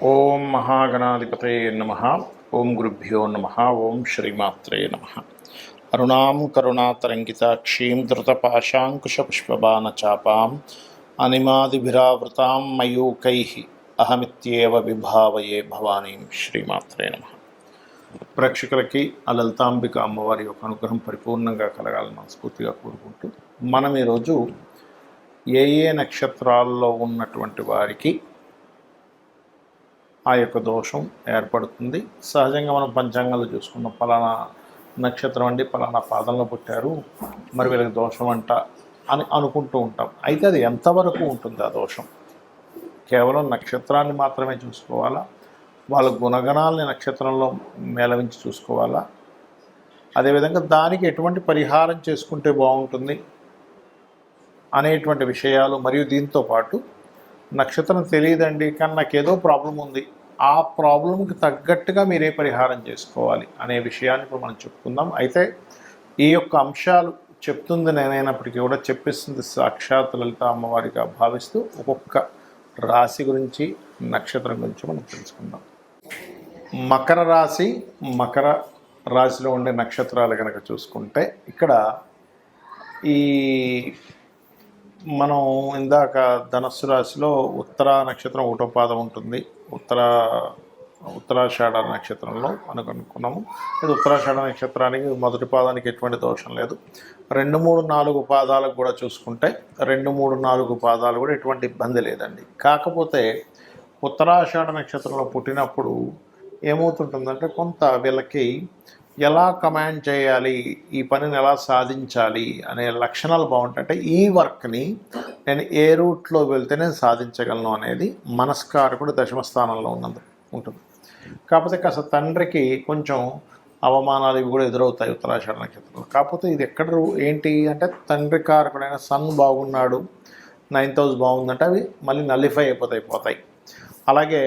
ఓం మహాగణాధిపతే నమ. ఓం గురుభ్యో నమ. ఓం శ్రీమాత్రే నమ. అరుణాం కరుణాతరంగితాక్షీం ధృతపాశాంకుశపుష్పబాణచాపాం అనిమాదిభిరావృతాం మయూకై అహమిత్యేవ విభావయే భవానీం. శ్రీమాత్రే నమ. ప్రేక్షకులకి ఆ లలితాంబిక అమ్మవారి యొక్క అనుగ్రహం పరిపూర్ణంగా కలగాలని మనస్ఫూర్తిగా కోరుకుంటూ మనం ఈరోజు ఏ నక్షత్రాల్లో ఉన్నటువంటి వారికి ఆ యొక్క దోషం ఏర్పడుతుంది. సహజంగా మనం పంచాంగాలు చూసుకున్నాం, ఫలానా నక్షత్రం అండి ఫలానా పాదంలో పుట్టారు, మరి వీళ్ళకి దోషం అంట అని అనుకుంటూ ఉంటాం. అయితే అది ఎంతవరకు ఉంటుంది ఆ దోషం? కేవలం నక్షత్రాన్ని మాత్రమే చూసుకోవాలా? వాళ్ళ గుణగణాలని నక్షత్రంలో మేళవించి చూసుకోవాలా? అదేవిధంగా దానికి ఎటువంటి పరిహారం చేసుకుంటే బాగుంటుంది అనేటువంటి విషయాలు, మరియు దీంతో పాటు నక్షత్రం తెలియదండి కానీ నాకు ఏదో ప్రాబ్లం ఉంది, ఆ ప్రాబ్లంకి తగ్గట్టుగా మీరే పరిహారం చేసుకోవాలి అనే విషయాన్ని ఇప్పుడు మనం చెప్పుకుందాం. అయితే ఈ యొక్క అంశాలు చెప్తుంది నేనైనప్పటికీ కూడా చెప్పిస్తుంది సాక్షాత్ లలిత అమ్మవారిగా భావిస్తూ ఒక్కొక్క రాశి గురించి, నక్షత్రం గురించి మనం తెలుసుకుందాం. మకర రాశి, మకర రాశిలో ఉండే నక్షత్రాలు కనుక చూసుకుంటే ఇక్కడ ఈ మనం ఇందాక ధనస్సు రాశిలో ఉత్తర నక్షత్రం ఒకటో పాదం ఉంటుంది, ఉత్తరాషాఢ నక్షత్రంలో అనుకున్నాము. ఇది ఉత్తరాషాఢ నక్షత్రానికి మొదటి పాదానికి ఎటువంటి దోషం లేదు. 2, 3, 4 పాదాలకు కూడా చూసుకుంటే 2, 3, 4 పాదాలు కూడా ఎటువంటి ఇబ్బంది లేదండి. కాకపోతే ఉత్తరాషాఢ నక్షత్రంలో పుట్టినప్పుడు ఏమవుతుంటుందంటే కొంత వీళ్ళకి ఎలా కమాండ్ చేయాలి, ఈ పనిని ఎలా సాధించాలి అనే లక్షణాలు బాగుంటాయి. అంటే ఈ వర్క్ని నేను ఏ రూట్లో వెళ్తే నేను సాధించగలను అనేది మనస్కారకుడు దశమ స్థానంలో ఉంటుంది. కాకపోతే కాస్త తండ్రికి కొంచెం అవమానాలు ఇవి కూడా ఎదురవుతాయి ఉత్తరాషాఢ నక్షత్రంలో. కాకపోతే ఇది ఎక్కడ ఏంటి అంటే తండ్రి కారకుడైన సన్ బాగున్నాడు, 9th హౌస్ బాగుందంటే అవి మళ్ళీ నల్లిఫై అయిపోతాయి. అలాగే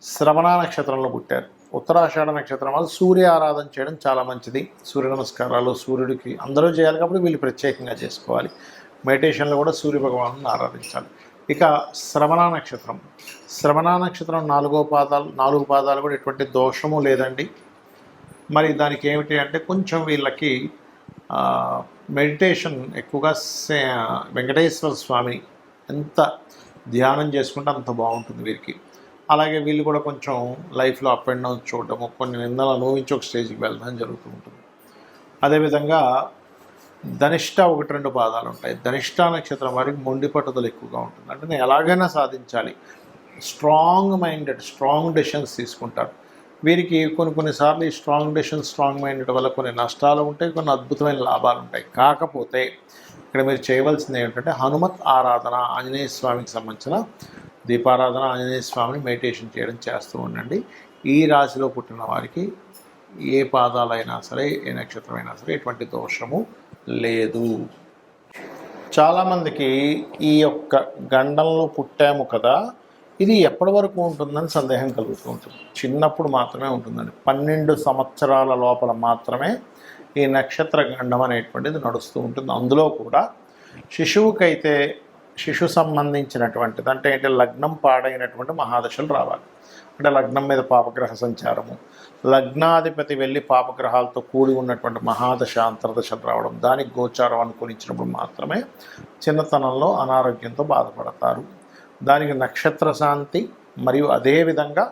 శ్రవణ నక్షత్రంలో పుట్టారు. ఉత్తరాషాఢ నక్షత్రం వల్ల సూర్య ఆరాధన చేయడం చాలా మంచిది. సూర్య నమస్కారాలు సూర్యుడికి అందరూ చేయాలి కాబట్టి వీళ్ళు ప్రత్యేకంగా చేసుకోవాలి. మెడిటేషన్లో కూడా సూర్య భగవాను ఆరాధించాలి. ఇక శ్రవణ నక్షత్రం 4 పాదాలు కూడా ఎటువంటి దోషము లేదండి. మరి దానికి ఏమిటి అంటే కొంచెం వీళ్ళకి మెడిటేషన్ ఎక్కువగా వెంకటేశ్వర స్వామిని ఎంత ధ్యానం చేసుకుంటే అంత బాగుంటుంది వీరికి. అలాగే వీళ్ళు కూడా కొంచెం లైఫ్లో అప్ అండ్ డౌన్స్ చూడటము, కొన్ని నిందలు అనుభవించి ఒక స్టేజ్కి వెళ్ళడం జరుగుతూ ఉంటుంది. అదేవిధంగా ధనిష్ట 1, 2 పాదాలు ఉంటాయి. ధనిష్ట నక్షత్రం వారికి మొండి పట్టుదల ఎక్కువగా ఉంటుంది. అంటే నేను ఎలాగైనా సాధించాలి, స్ట్రాంగ్ డెసిషన్స్ తీసుకుంటారు. వీరికి కొన్నిసార్లు ఈ స్ట్రాంగ్ మైండెడ్ వల్ల కొన్ని నష్టాలు ఉంటాయి, కొన్ని అద్భుతమైన లాభాలు ఉంటాయి. కాకపోతే ఇక్కడ మీరు చేయవలసింది ఏంటంటే హనుమత్ ఆరాధన, ఆంజనేయ స్వామికి సంబంధించిన దీపారాధన, ఆంజనేయ స్వామిని మెడిటేషన్ చేయడం చేస్తూ ఉండండి. ఈ రాశిలో పుట్టిన వారికి ఏ పాదాలైనా సరే, ఏ నక్షత్రమైనా సరే ఎటువంటి దోషము లేదు. చాలామందికి ఈ యొక్క గండంలో పుట్టాము కదా, ఇది ఎప్పటి వరకు ఉంటుందని సందేహం కలుగుతూ ఉంటుంది. చిన్నప్పుడు మాత్రమే ఉంటుందండి. 12 సంవత్సరాల లోపల మాత్రమే ఈ నక్షత్ర గండం అనేటువంటిది నడుస్తూ ఉంటుంది. అందులో కూడా శిశువుకైతే శిశు సంబంధించినటువంటిది అంటే ఏంటి, లగ్నం పాడైనటువంటి మహాదశలు రావాలి. అంటే లగ్నం మీద పాపగ్రహ సంచారము, లగ్నాధిపతి వెళ్ళి పాపగ్రహాలతో కూడి ఉన్నటువంటి మహాదశ అంతర్దశలు రావడం, దానికి గోచారం అనుకూలించినప్పుడు మాత్రమే చిన్నతనంలో అనారోగ్యంతో బాధపడతారు. దానికి నక్షత్ర శాంతి మరియు అదేవిధంగా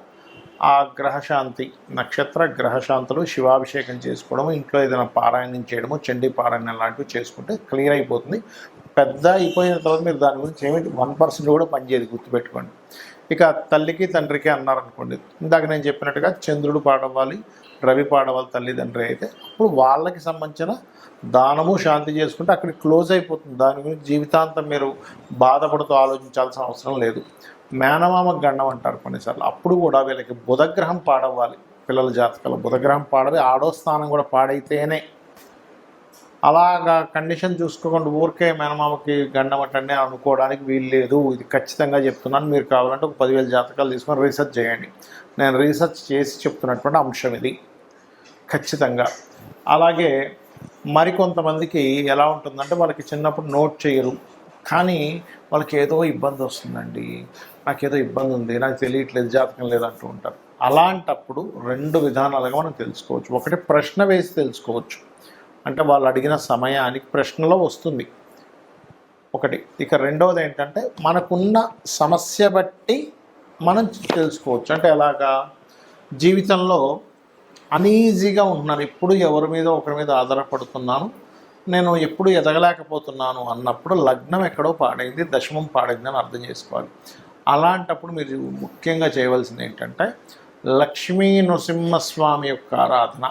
ఆ గ్రహశాంతి, నక్షత్ర గ్రహశాంతులు, శివాభిషేకం చేసుకోవడము, ఇంట్లో ఏదైనా పారాయణం చేయడము, చండీ పారాయణం లాంటివి చేసుకుంటే క్లియర్ అయిపోతుంది. పెద్ద అయిపోయిన తర్వాత మీరు దాని గురించి ఏమిటి 1% కూడా పనిచేయదు, గుర్తుపెట్టుకోండి. ఇక తల్లికి తండ్రికి అన్నారనుకోండి, ఇందాక నేను చెప్పినట్టుగా చంద్రుడు పాడవాలి, రవి పాడవాలి తల్లిదండ్రి అయితే, అప్పుడు వాళ్ళకి సంబంధించిన దానము శాంతి చేసుకుంటే అక్కడ క్లోజ్ అయిపోతుంది. దాని గురించి జీవితాంతం మీరు బాధపడుతూ ఆలోచించాల్సిన అవసరం లేదు. మేనమామ గండం అంటారు కొన్నిసార్లు, అప్పుడు కూడా వీళ్ళకి బుధగ్రహం పాడవ్వాలి. పిల్లల జాతకాలు బుధగ్రహం పాడవి, 6వ స్థానం కూడా పాడైతేనే. అలాగా కండిషన్ చూసుకోకుండా ఊరికే మేనమామకి గండం అంటే అనుకోవడానికి వీలు లేదు. ఇది ఖచ్చితంగా చెప్తున్నాను. మీరు కావాలంటే ఒక 10,000 జాతకాలు తీసుకొని రీసెర్చ్ చేయండి. నేను రీసెర్చ్ చేసి చెప్తున్నటువంటి అంశం ఇది ఖచ్చితంగా. అలాగే మరికొంతమందికి ఎలా ఉంటుందంటే వాళ్ళకి చిన్నప్పుడు నోట్ చేయరు, కానీ వాళ్ళకి ఏదో ఇబ్బంది వస్తుందండి, నాకేదో ఇబ్బంది ఉంది, నాకు తెలియట్లేదు, జాతకం లేదంటూ ఉంటారు. అలాంటప్పుడు 2 విధానాలుగా మనం తెలుసుకోవచ్చు. ఒకటి ప్రశ్న వేసి తెలుసుకోవచ్చు, అంటే వాళ్ళు అడిగిన సమయానికి ప్రశ్నలో వస్తుంది ఒకటి. ఇక రెండవది ఏంటంటే మనకున్న సమస్య బట్టి మనం తెలుసుకోవచ్చు. అంటే ఎలాగా, జీవితంలో అనీజీగా ఉంటున్నాను, ఎప్పుడు ఎవరి మీద ఒకరి మీద ఆధారపడుతున్నాను, నేను ఎప్పుడు ఎదగలేకపోతున్నాను అన్నప్పుడు లగ్నం ఎక్కడో పాడైంది, దశమం పాడైంది అని అర్థం చేసుకోవాలి. అలాంటప్పుడు మీరు ముఖ్యంగా చేయవలసింది ఏంటంటే లక్ష్మీ నృసింహస్వామి యొక్క ఆరాధన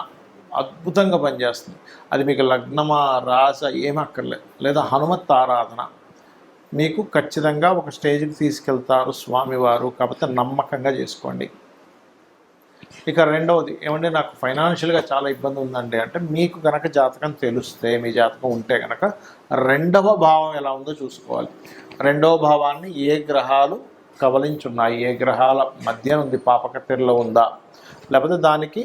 అద్భుతంగా పనిచేస్తుంది. అది మీకు లగ్నమా రాస ఏమక్కర్లేదు, లేదా హనుమత్ ఆరాధన మీకు ఖచ్చితంగా ఒక స్టేజ్కి తీసుకెళ్తారు స్వామివారు. కాకపోతే నమ్మకంగా చేసుకోండి. ఇక రెండవది ఏమంటే నాకు ఫైనాన్షియల్గా చాలా ఇబ్బంది ఉందండి అంటే, మీకు కనుక జాతకం తెలిస్తే, మీ జాతకం ఉంటే కనుక 2వ భావం ఎలా ఉందో చూసుకోవాలి. 2వ భావాన్ని ఏ గ్రహాలు కవలించున్నాయి, ఏ గ్రహాల మధ్య ఉంది, పాపకట్టెల్లో ఉందా, లేకపోతే దానికి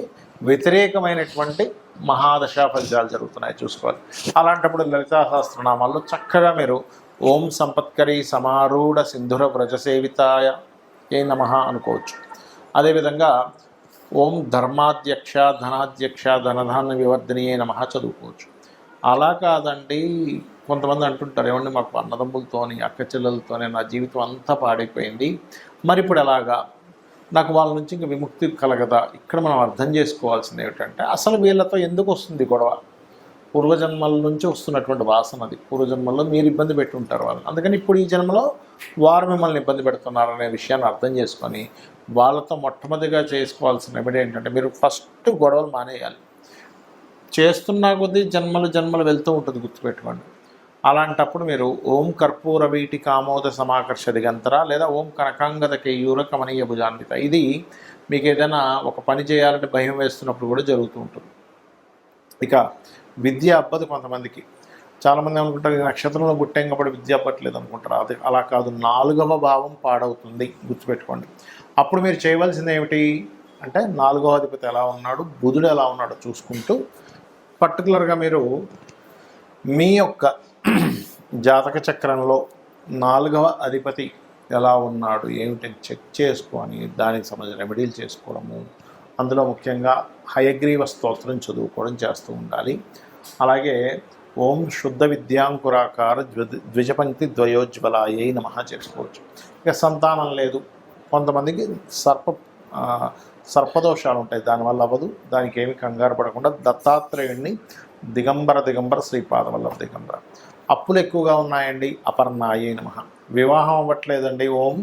వ్యతిరేకమైనటువంటి మహాదశా ఫలితాలు జరుగుతున్నాయి చూసుకోవాలి. అలాంటప్పుడు లలితా సహస్రనామాల్లో చక్కగా మీరు ఓం సంపత్కరీ సమారూఢ సింధుర వ్రజసేవితాయ ఏ నమః అనుకోవచ్చు. అదేవిధంగా ఓం ధర్మాధ్యక్ష ధనాధ్యక్ష ధనధాన్య వివర్ధనీయే నమః చదువుకోవచ్చు. అలా కాదండి, కొంతమంది అంటుంటారు ఏమండి మాకు అన్నదమ్ములతోని అక్క చెల్లెలతోనే నా జీవితం అంతా పాడైపోయింది, మరి ఇప్పుడు ఎలాగా, నాకు వాళ్ళ నుంచి ఇంక విముక్తి కలగదా. ఇక్కడ మనం అర్థం చేసుకోవాల్సింది ఏమిటంటే అసలు వీళ్ళతో ఎందుకు వస్తుంది గొడవ, పూర్వజన్మల నుంచి వస్తున్నటువంటి వాసన అది. పూర్వజన్మల్లో మీరు ఇబ్బంది పెట్టి ఉంటారు వాళ్ళని, అందుకని ఇప్పుడు ఈ జన్మలో వారు మిమ్మల్ని ఇబ్బంది పెడుతున్నారనే విషయాన్ని అర్థం చేసుకొని వాళ్ళతో మొట్టమొదటిగా చేసుకోవాల్సిన రెమెడీ ఏంటంటే మీరు ఫస్ట్ గొడవలు మానేయాలి. చేస్తున్నా కొద్దీ జన్మలు వెళ్తూ ఉంటుంది, గుర్తుపెట్టుకోండి. అలాంటప్పుడు మీరు ఓం కర్పూర వీటి కామోద సమాకర్ష దిగంతర లేదా ఓం కనకాంగద కేయూర కమనీయ భుజాన్విత, ఇది మీకు ఏదైనా ఒక పని చేయాలంటే భయం వేస్తున్నప్పుడు కూడా జరుగుతూ ఉంటుంది. ఇక విద్య అబ్బదు కొంతమందికి. చాలామంది అనుకుంటారు ఈ నక్షత్రంలో పుట్టాం కాబట్టి విద్య అవ్వట్లేదు అనుకుంటారు. అది అలా కాదు, 4వ భావం పాడవుతుంది, గుర్తుపెట్టుకోండి. అప్పుడు మీరు చేయవలసింది ఏమిటి అంటే 4వ అధిపతి ఎలా ఉన్నాడు, బుధుడు ఎలా ఉన్నాడో చూసుకుంటూ పర్టికులర్గా మీరు మీ యొక్క జాతక చక్రంలో 4వ అధిపతి ఎలా ఉన్నాడు ఏమిటని చెక్ చేసుకొని దానికి సంబంధించిన రెమెడీలు చేసుకోవడము, అందులో ముఖ్యంగా హయగ్రీవ స్తోత్రం చదువుకోవడం చేస్తూ ఉండాలి. అలాగే ఓం శుద్ధ విద్యాంకురాకార ద్విజపంక్తి ద్వయోజ్వలాయై నమః చేసుకోవచ్చు. ఇక సంతానం లేదు, కొంతమందికి సర్పదోషాలు ఉంటాయి, దానివల్ల అవ్వదు, దానికి ఏమి కంగారు పడకుండా దత్తాత్రేయుడిని దిగంబర శ్రీపాదవల్లభ దిగంబర. అప్పులు ఎక్కువగా ఉన్నాయండి, అపర్ణాయై నమః. వివాహం అవ్వట్లేదండి, ఓం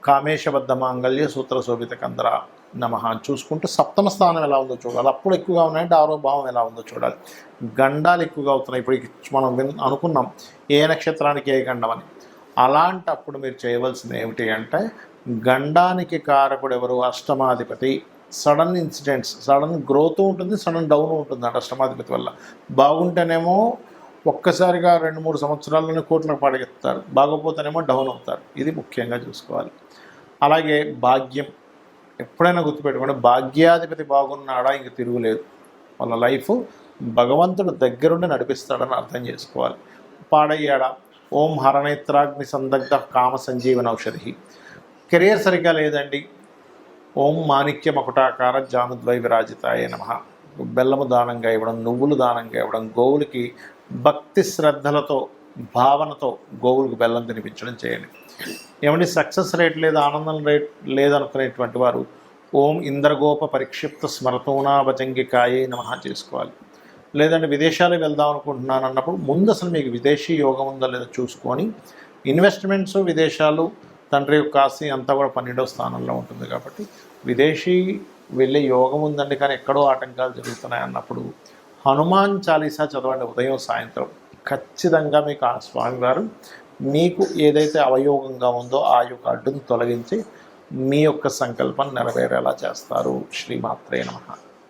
కామేశబద్ధ మాంగళ్య సూత్ర శోభిత కందర నమః చూసుకుంటూ 7వ స్థానం ఎలా ఉందో చూడాలి. అప్పులు ఎక్కువగా ఉన్నాయంటే 6వ భావం ఎలా ఉందో చూడాలి. గండాలు ఎక్కువగా అవుతున్నాయి, ఇప్పుడు మనం అనుకున్నాం ఏ నక్షత్రానికి ఏ గండం అని. అలాంటప్పుడు మీరు చేయవలసింది ఏమిటి అంటే గండానికి కారకుడు ఎవరు, అష్టమాధిపతి. సడన్ ఇన్సిడెంట్స్, సడన్ గ్రోత్ ఉంటుంది, సడన్ డౌన్ ఉంటుంది అంటే అష్టమాధిపతి వల్ల. బాగుంటేనేమో ఒక్కసారిగా 2-3 సంవత్సరాల్లోనే కోట్లకు పడగెత్తారు, బాగోపోతేనేమో డౌన్ అవుతారు. ఇది ముఖ్యంగా చూసుకోవాలి. అలాగే భాగ్యం ఎప్పుడైనా గుర్తుపెట్టుకోండి, భాగ్యాధిపతి బాగున్నాడా ఇంక తిరుగులేదు, వాళ్ళ లైఫ్ భగవంతుడు దగ్గరుండి నడిపిస్తాడని అర్థం చేసుకోవాలి. పాడయ్యాడా, ఓం హరనేత్రాగ్ని సందగ్ధ కామ సంజీవన ఔషధి. కెరియర్ సరిగ్గా లేదండి, ఓం మాణిక్య మకుటాకార జానుద్వై విరాజితాయ నమః. బెల్లము దానంగా ఇవ్వడం, నువ్వులు దానంగా ఇవ్వడం, గోవులకి భక్తి శ్రద్ధలతో భావనతో గోవులకు బెల్లం తినిపించడం చేయండి. ఏమంటే సక్సెస్ రేట్ లేదు, ఆనందం రేట్ లేదనుకునేటువంటి వారు ఓం ఇంద్రగోప పరిక్షిప్త స్మరతోనాభజంగికాయే నమః చేసుకోవాలి. లేదంటే విదేశాలకు వెళ్దాం అనుకుంటున్నాను అన్నప్పుడు ముందు అసలు మీకు విదేశీ యోగం ఉందో లేదో చూసుకొని, ఇన్వెస్ట్మెంట్స్ విదేశాలు, తండ్రి యొక్క ఆస్తి అంతా కూడా 12వ స్థానంలో ఉంటుంది కాబట్టి విదేశీ వెళ్ళే యోగం ఉందండి కానీ ఎక్కడో ఆటంకాలు జరుగుతున్నాయి అన్నప్పుడు హనుమాన్ చాలీసా చదవండి ఉదయం సాయంత్రం. ఖచ్చితంగా మీకు ఆ స్వామివారు మీకు ఏదైతే అవయోగంగా ఉందో ఆ యొక్క అడ్డును తొలగించి మీ యొక్క సంకల్పం నెరవేరేలా చేస్తారు. శ్రీమాత్రే నమః.